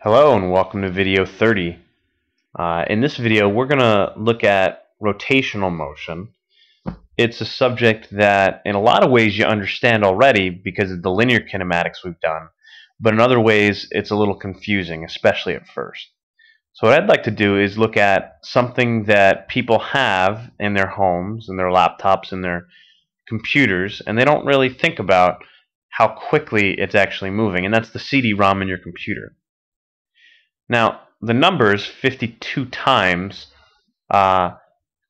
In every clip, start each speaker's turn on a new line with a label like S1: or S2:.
S1: Hello and welcome to video 30. In this video we're going to look at rotational motion. It's a subject that in a lot of ways you understand already because of the linear kinematics we've done, but in other ways it's a little confusing, especially at first. So what I'd like to do is look at something that people have in their homes, in their laptops, in their computers, and they don't really think about how quickly it's actually moving, and that's the CD-ROM in your computer. Now, the numbers 52 times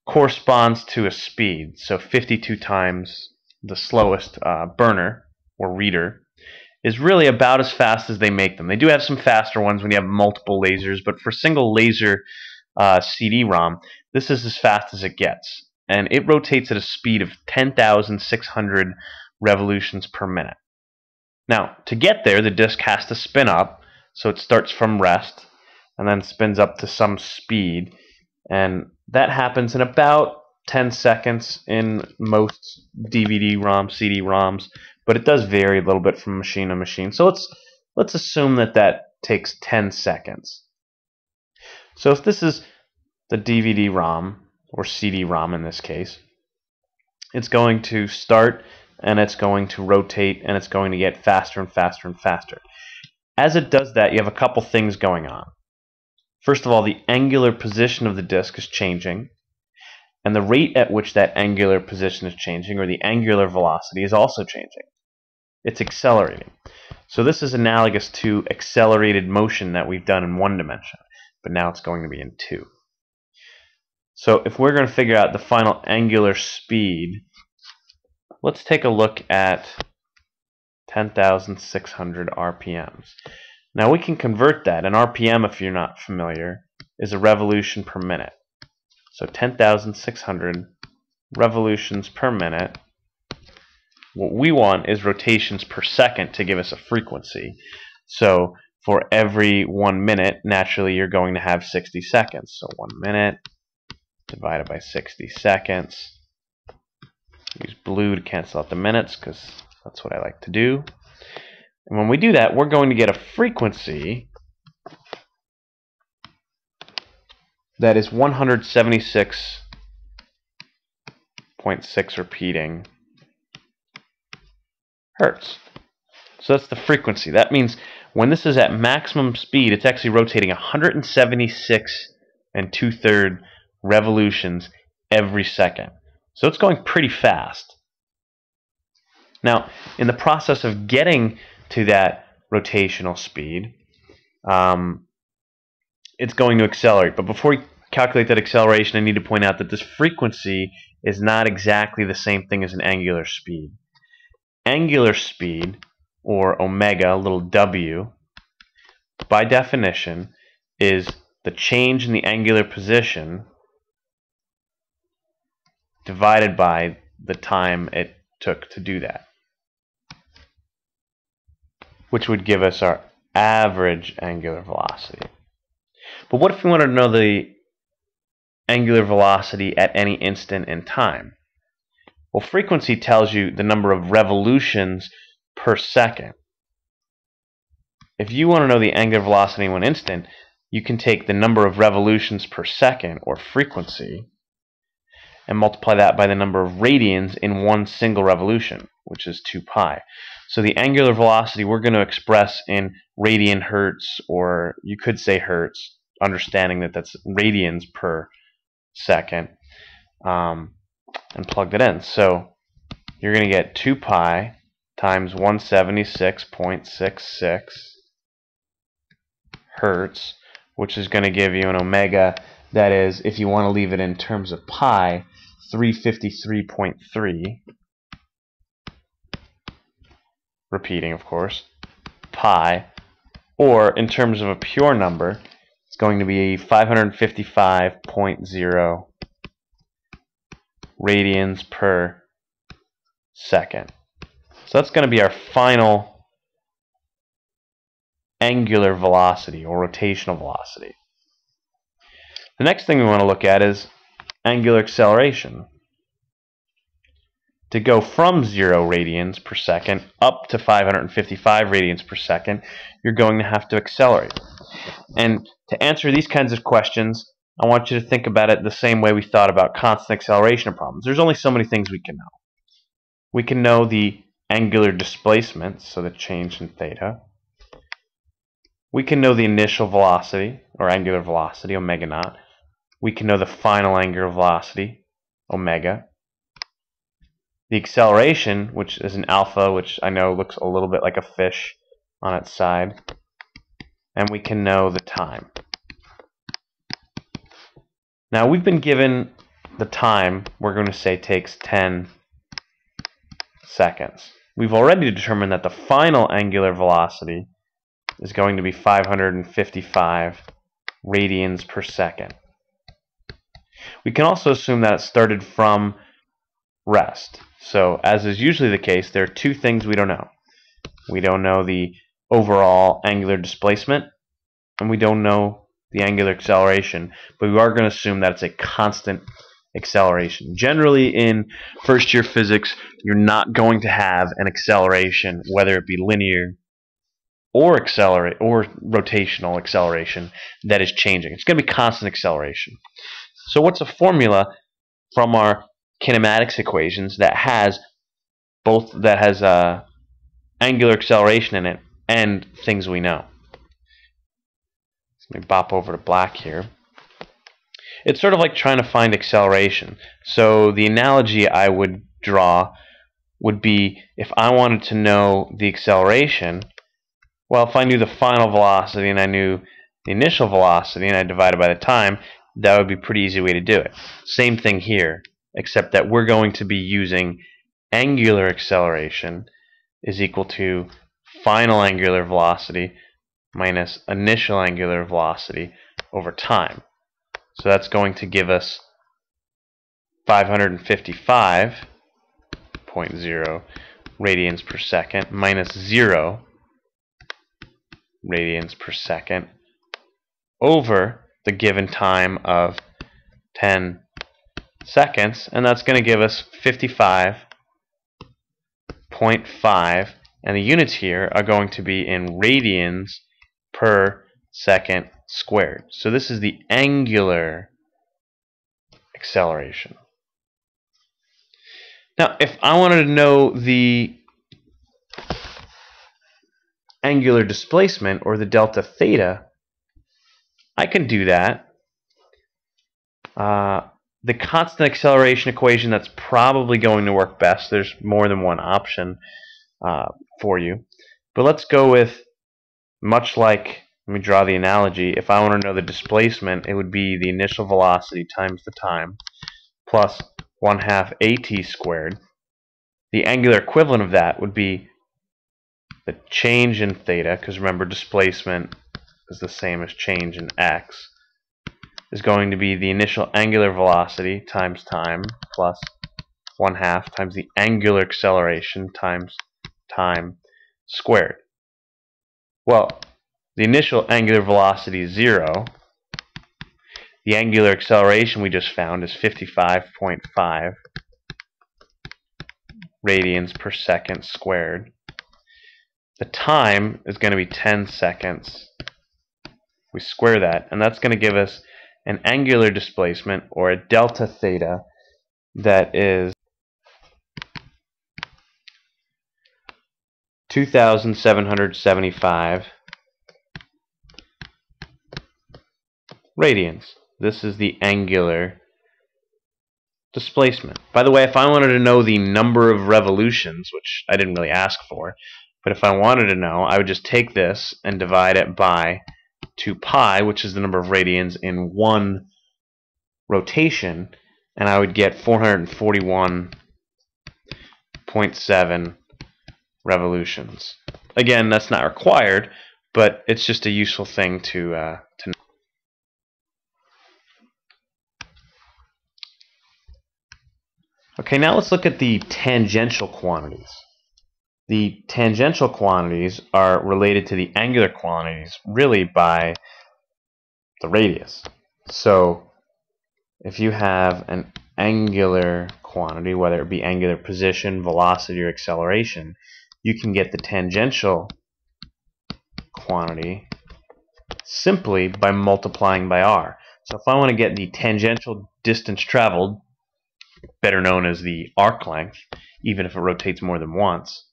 S1: corresponds to a speed. So 52 times the slowest burner or reader is really about as fast as they make them. They do have some faster ones when you have multiple lasers, but for single laser CD-ROM, this is as fast as it gets. And it rotates at a speed of 10,600 revolutions per minute. Now, to get there, the disk has to spin up, so it starts from rest and then spins up to some speed, and that happens in about 10 seconds in most DVD-ROMs, CD-ROMs, but it does vary a little bit from machine to machine. So let's assume that takes 10 seconds. So if this is the DVD-ROM, or CD-ROM in this case, it's going to start and it's going to rotate and it's going to get faster and faster and faster. As it does that, you have a couple things going on. First of all, the angular position of the disk is changing, and the rate at which that angular position is changing, or the angular velocity, is also changing. It's accelerating. So this is analogous to accelerated motion that we've done in one dimension, but now it's going to be in two. So if we're going to figure out the final angular speed, let's take a look at 10,600 RPMs. Now we can convert that. An RPM, if you're not familiar, is a revolution per minute. So 10,600 revolutions per minute. What we want is rotations per second to give us a frequency. So for every 1 minute, naturally you're going to have 60 seconds. So 1 minute divided by 60 seconds. Use blue to cancel out the minutes because that's what I like to do. And when we do that, we're going to get a frequency that is 176.6 repeating hertz. So that's the frequency. That means when this is at maximum speed, it's actually rotating 176 2/3 revolutions every second. So it's going pretty fast. Now, in the process of getting to that rotational speed, it's going to accelerate. But before we calculate that acceleration, I need to point out that this frequency is not exactly the same thing as an angular speed. Angular speed, or omega, little w, by definition, is the change in the angular position divided by the time it took to do that, which would give us our average angular velocity. But what if we wanted to know the angular velocity at any instant in time? Well, frequency tells you the number of revolutions per second. If you want to know the angular velocity in one instant, you can take the number of revolutions per second, or frequency, and multiply that by the number of radians in one single revolution, which is 2 pi. So the angular velocity we're going to express in radian hertz, or you could say hertz, understanding that that's radians per second, and plug that in. So you're going to get 2 pi times 176.66 hertz, which is going to give you an omega that is, if you want to leave it in terms of pi, 353.3, repeating of course, pi, or in terms of a pure number, it's going to be 555.0 radians per second. So that's going to be our final angular velocity, or rotational velocity. The next thing we want to look at is angular acceleration. To go from 0 radians per second up to 555 radians per second, you're going to have to accelerate. And to answer these kinds of questions, I want you to think about it the same way we thought about constant acceleration problems. There's only so many things we can know. We can know the angular displacement, so the change in theta. We can know the initial velocity, or angular velocity, omega naught. We can know the final angular velocity, omega. The acceleration, which is an alpha, which I know looks a little bit like a fish on its side. And we can know the time. Now we've been given the time, we're going to say takes 10 seconds. We've already determined that the final angular velocity is going to be 555 radians per second. We can also assume that it started from rest. So, as is usually the case, there are two things we don't know. We don't know the overall angular displacement, and we don't know the angular acceleration, but we are going to assume that it's a constant acceleration. Generally, in first-year physics, you're not going to have an acceleration, whether it be linear or rotational acceleration, that is changing. It's going to be constant acceleration. So what's a formula from our kinematics equations that has angular acceleration in it and things we know? Let me bop over to black here. It's sort of like trying to find acceleration. So the analogy I would draw would be if I wanted to know the acceleration, well, if I knew the final velocity and I knew the initial velocity and I divided by the time, that would be a pretty easy way to do it. Same thing here, except that we're going to be using angular acceleration is equal to final angular velocity minus initial angular velocity over time. So that's going to give us 555.0 radians per second minus 0 radians per second over the given time of 10 seconds, and that's going to give us 55.5, and the units here are going to be in radians per second squared. So this is the angular acceleration. Now, if I wanted to know the angular displacement, or the delta theta, I can do that. The constant acceleration equation, that's probably going to work best. There's more than one option for you. But let's go with, much like, let me draw the analogy, if I want to know the displacement, it would be the initial velocity times the time plus 1/2 at squared. The angular equivalent of that would be the change in theta, because remember, displacement is the same as change in x, is going to be the initial angular velocity times time plus 1/2 times the angular acceleration times time squared. Well, the initial angular velocity is 0. The angular acceleration we just found is 55.5 radians per second squared. The time is going to be 10 seconds. We square that, and that's going to give us an angular displacement, or a delta theta, that is 2,775 radians. This is the angular displacement. By the way, if I wanted to know the number of revolutions, which I didn't really ask for, but if I wanted to know, I would just take this and divide it by 2 pi, which is the number of radians in one rotation, and I would get 441.7 revolutions. Again, that's not required, but it's just a useful thing to know. Okay, now let's look at the tangential quantities. The tangential quantities are related to the angular quantities really by the radius. So if you have an angular quantity, whether it be angular position, velocity, or acceleration, you can get the tangential quantity simply by multiplying by r. So if I want to get the tangential distance traveled, better known as the arc length, even if it rotates more than once,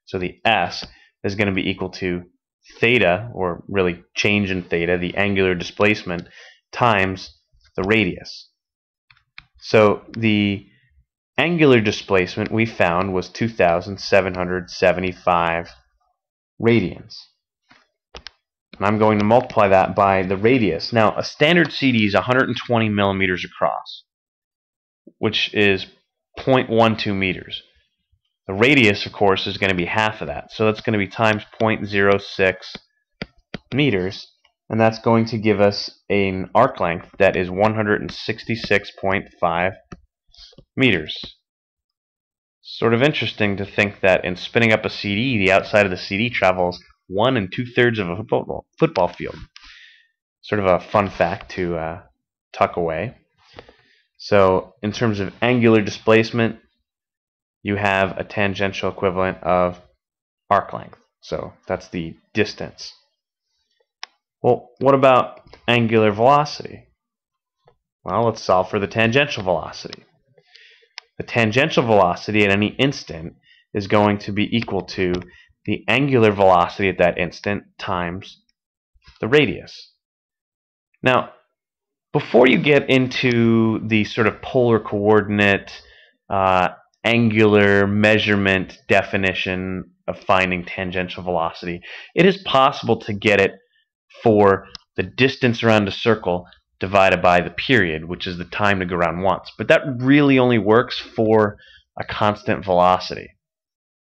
S1: so the s is going to be equal to theta, or really change in theta, the angular displacement, times the radius. So the angular displacement we found was 2,775 radians. And I'm going to multiply that by the radius. Now, a standard CD is 120 millimeters across, which is 0.12 meters. The radius, of course, is going to be half of that. So that's going to be times 0.06 meters. And that's going to give us an arc length that is 166.5 meters. Sort of interesting to think that in spinning up a CD, the outside of the CD travels 1 2/3 of a football field. Sort of a fun fact to tuck away. So in terms of angular displacement, you have a tangential equivalent of arc length. So that's the distance. Well, what about angular velocity? Well, let's solve for the tangential velocity. The tangential velocity at any instant is going to be equal to the angular velocity at that instant times the radius. Now, before you get into the sort of polar coordinate angular measurement definition of finding tangential velocity, it is possible to get it for the distance around a circle divided by the period, which is the time to go around once. But that really only works for a constant velocity.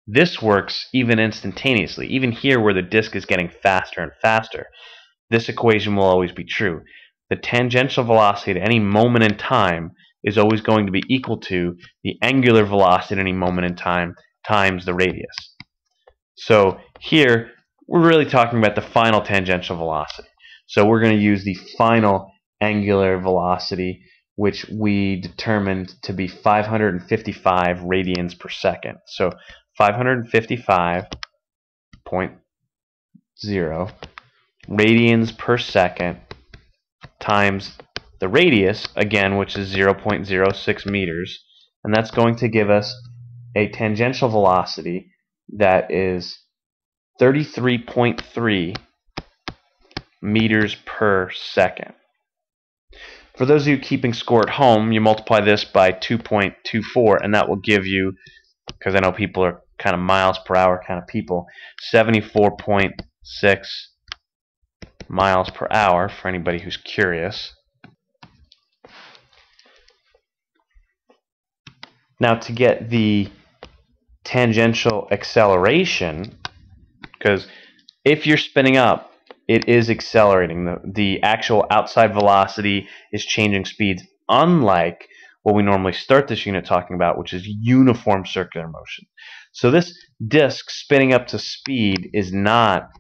S1: This works even instantaneously. Even here where the disk is getting faster and faster, this equation will always be true. The tangential velocity at any moment in time is always going to be equal to the angular velocity at any moment in time times the radius. So here we're really talking about the final tangential velocity. So we're going to use the final angular velocity, which we determined to be 555 radians per second. So 555.0 radians per second times the radius, again, which is 0.06 meters, and that's going to give us a tangential velocity that is 33.3 meters per second. For those of you keeping score at home, you multiply this by 2.24, and that will give you, because I know people are kind of miles per hour kind of people, 74.6 miles per hour, for anybody who's curious. Now, to get the tangential acceleration, because if you're spinning up, it is accelerating. The actual outside velocity is changing speeds, unlike what we normally start this unit talking about, which is uniform circular motion. So this disk spinning up to speed is not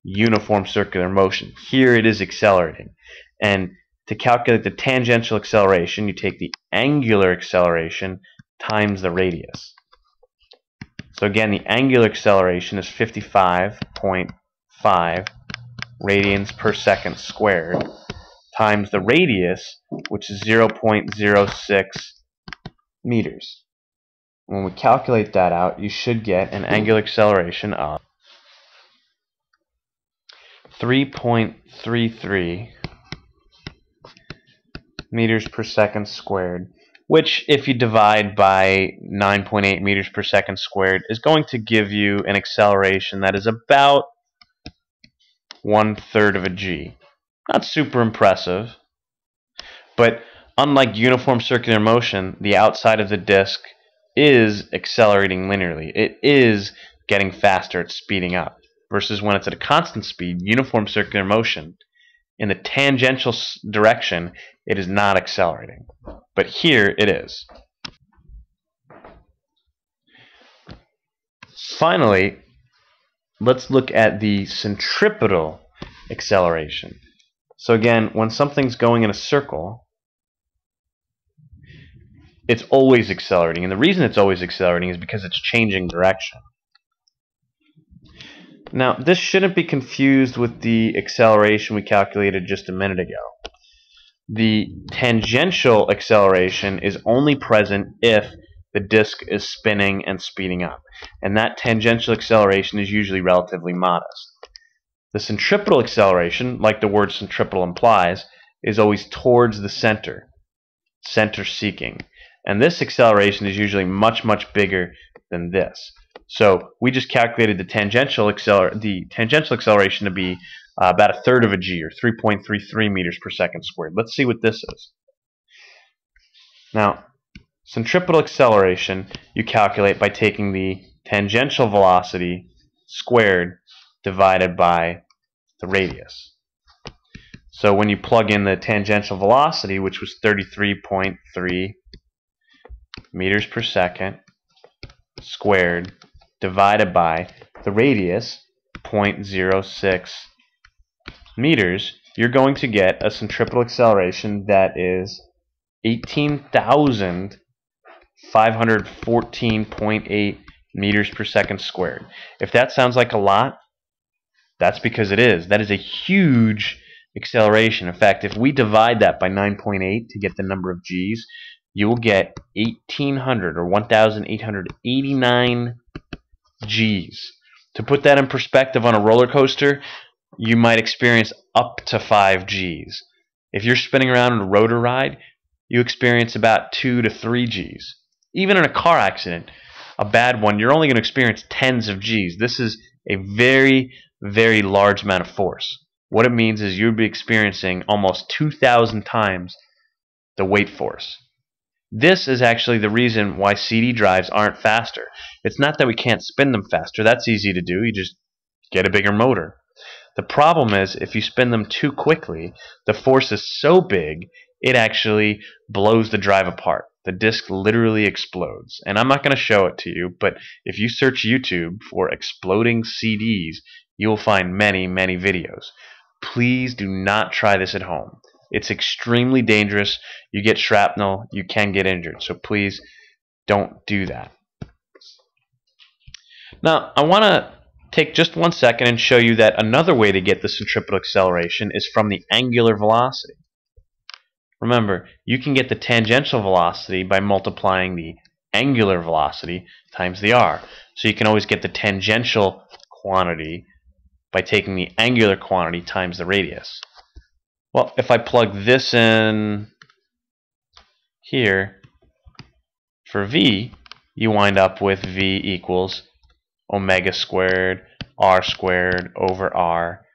S1: uniform circular motion. Here it is accelerating. And to calculate the tangential acceleration, you take the angular acceleration times the radius. So again, the angular acceleration is 55.5 radians per second squared times the radius, which is 0.06 meters. When we calculate that out, you should get an angular acceleration of 3.33 meters per second squared, which, if you divide by 9.8 meters per second squared, is going to give you an acceleration that is about 1/3 of a g. Not super impressive, but unlike uniform circular motion, the outside of the disk is accelerating linearly. It is getting faster, it's speeding up, versus when it's at a constant speed, uniform circular motion, in the tangential direction, it is not accelerating. But here it is. Finally, let's look at the centripetal acceleration. So again, when something's going in a circle, it's always accelerating. And the reason it's always accelerating is because it's changing direction. Now, this shouldn't be confused with the acceleration we calculated just a minute ago. The tangential acceleration is only present if the disk is spinning and speeding up, and that tangential acceleration is usually relatively modest. The centripetal acceleration, like the word centripetal implies, is always towards the center seeking, and this acceleration is usually much, much bigger than this. So we just calculated the tangential acceleration to be about a third of a g, or 3.33 meters per second squared. Let's see what this is. Now, centripetal acceleration you calculate by taking the tangential velocity squared divided by the radius. So when you plug in the tangential velocity, which was 33.3 meters per second squared divided by the radius, 0.06 meters, you're going to get a centripetal acceleration that is 18,514.8 meters per second squared. If that sounds like a lot, that's because it is. That is a huge acceleration. In fact, if we divide that by 9.8 to get the number of g's, you will get 1,800 or 1,889 g's. To put that in perspective, on a roller coaster, you might experience up to 5 g's. If you're spinning around in a rotor ride, you experience about 2 to 3 g's. Even in a car accident, a bad one, you're only going to experience tens of g's. This is a very, very large amount of force. What it means is you'd be experiencing almost 2,000 times the weight force. This is actually the reason why CD drives aren't faster. It's not that we can't spin them faster. That's easy to do. You just get a bigger motor. The problem is if you spin them too quickly, the force is so big it actually blows the drive apart. The disc literally explodes. And I'm not going to show it to you, but if you search YouTube for exploding CDs, you will find many, many videos. Please do not try this at home. It's extremely dangerous. You get shrapnel, you can get injured. So please don't do that. Now, I want to take just 1 second and show you that another way to get the centripetal acceleration is from the angular velocity. Remember, you can get the tangential velocity by multiplying the angular velocity times the r. So you can always get the tangential quantity by taking the angular quantity times the radius. Well, if I plug this in here for v, you wind up with v equals omega squared over r.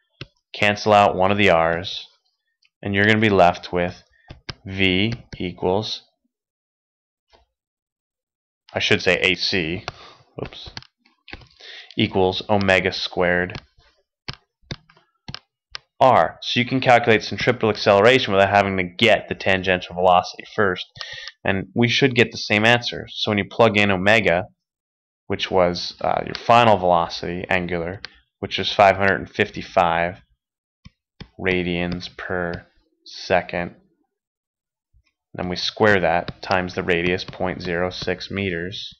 S1: Cancel out one of the r's, and you're going to be left with v equals, I should say AC, whoops, equals omega squared r. So you can calculate centripetal acceleration without having to get the tangential velocity first. And we should get the same answer. So when you plug in omega, which was your final velocity, angular, which is 555 radians per second, then we square that times the radius, 0.06 meters,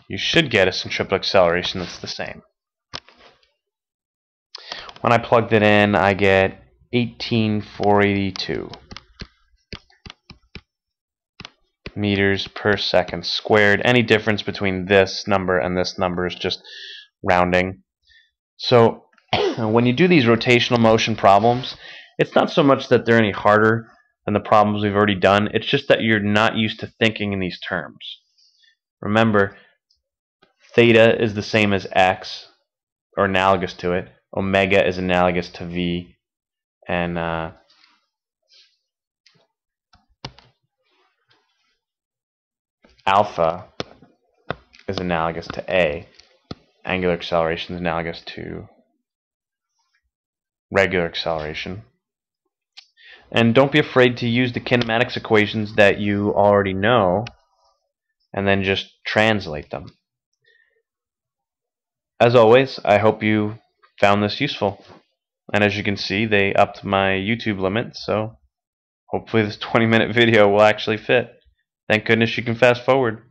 S1: you should get a centripetal acceleration that's the same. When I plugged it in, I get 18,482 meters per second squared. Any difference between this number and this number is just rounding. So when you do these rotational motion problems, it's not so much that they're any harder than the problems we've already done. It's just that you're not used to thinking in these terms. Remember, theta is the same as x, or analogous to it. Omega is analogous to v, and alpha is analogous to a. Angular acceleration is analogous to regular acceleration. And don't be afraid to use the kinematics equations that you already know and then just translate them. As always, I hope you found this useful. And as you can see, they upped my YouTube limit, so hopefully this 20-minute video will actually fit. Thank goodness you can fast forward.